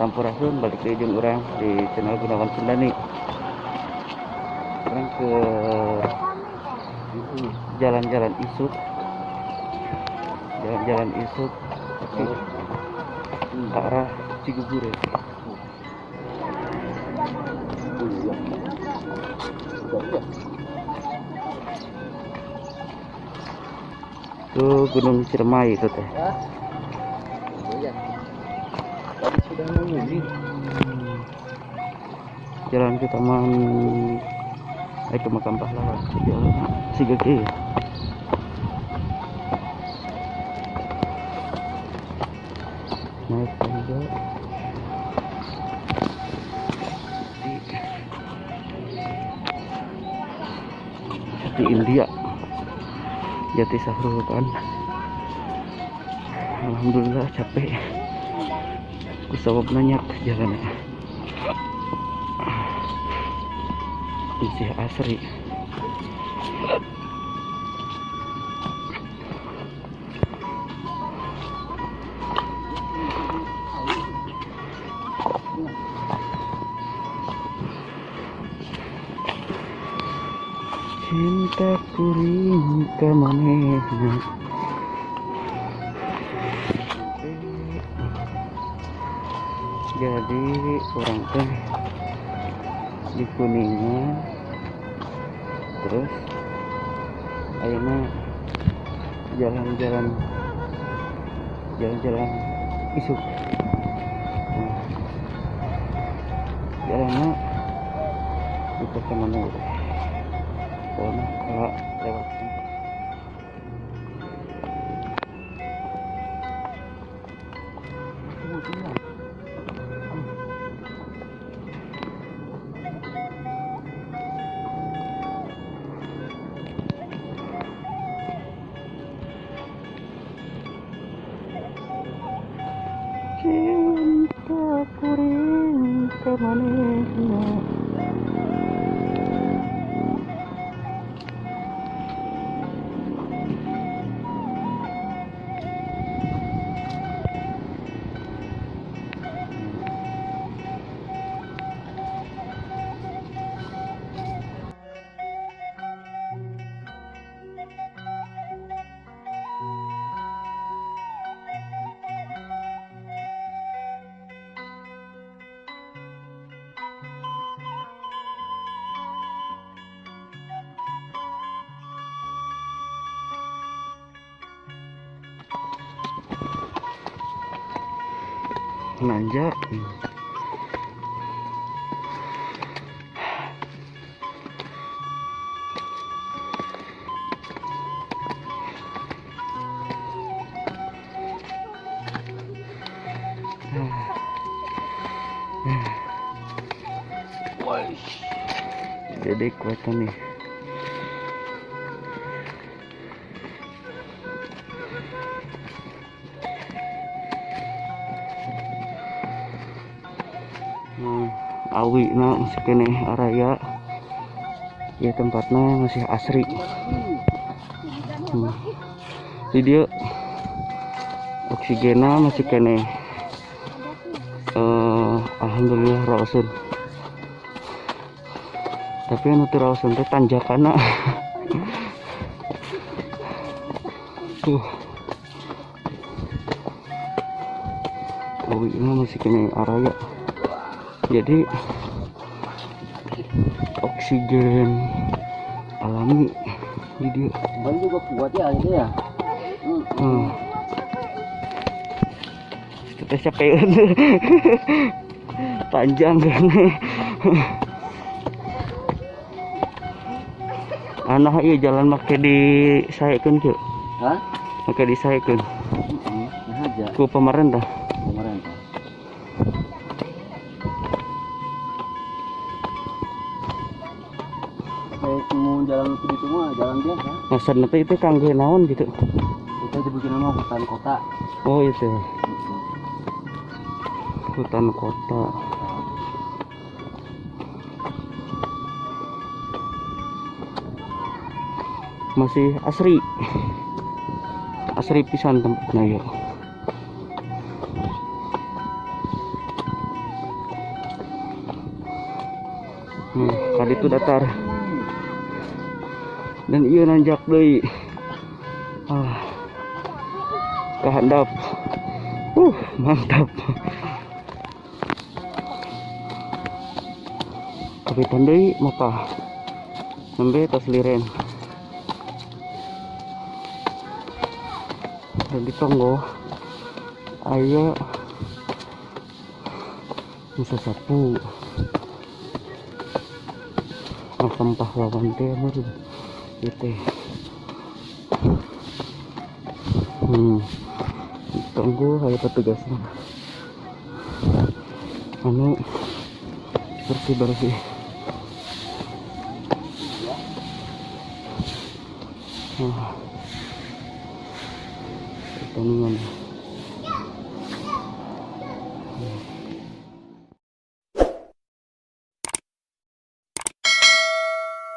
Sampurasun, balik ke ujung orang di channel Gunawan Sundani. Orang ke jalan-jalan Isuk, jalan-jalan Isuk tapi ke arah Cigubure. Tuh Gunung Ciremai itu teh. Sudah mengundi. Jalan ke taman, ke makam pahlawan, jalan Sigege. Naik tangga di India, Jati Sahrukan. Alhamdulillah capek. Kusawab banyak jalannya. Masih asri. Cinta kuring ke manehna. Jadi orang teh di Kuningan, terus ayeuna jalan-jalan Isuk. Jalannya itu ke mana gitu? Pokoknya kalau lewat cinta kuring ke manehna. Nanjak. Jadi kuatan nih. Awi na masih kene araya ya, tempatnya masih asri. Jadi dia oksigena masih kene. Alhamdulillah raosun. Tapi anu teu raosun teh tanjakana. Awi na masih kene araya. Jadi oksigen alami di dia. Ban juga kuat ya ini ya. Kita capek panjang kan. Anak iya jalan make di saekeun kieu. Hah? Make di saekeun. Nah aja. Ku pemerintah. Pemerintah. Mau jalan ke situ mah jalan biasa. Maksudnya itu kangge naon gitu. Kita dibikin nama hutan kota. Oh itu. Hutan kota. Masih asri pisan tempatnya ya. Kali itu datar. Dan iya nanjak deui. Kehandap. Mantap. Kapitan deui mapa. Nembe tas liren. Dan di tonggo aya bisa sapu. Macam pahlawan teh baru gitu. Tunggu aya petugasnya. Anu bersih. Pertandingan.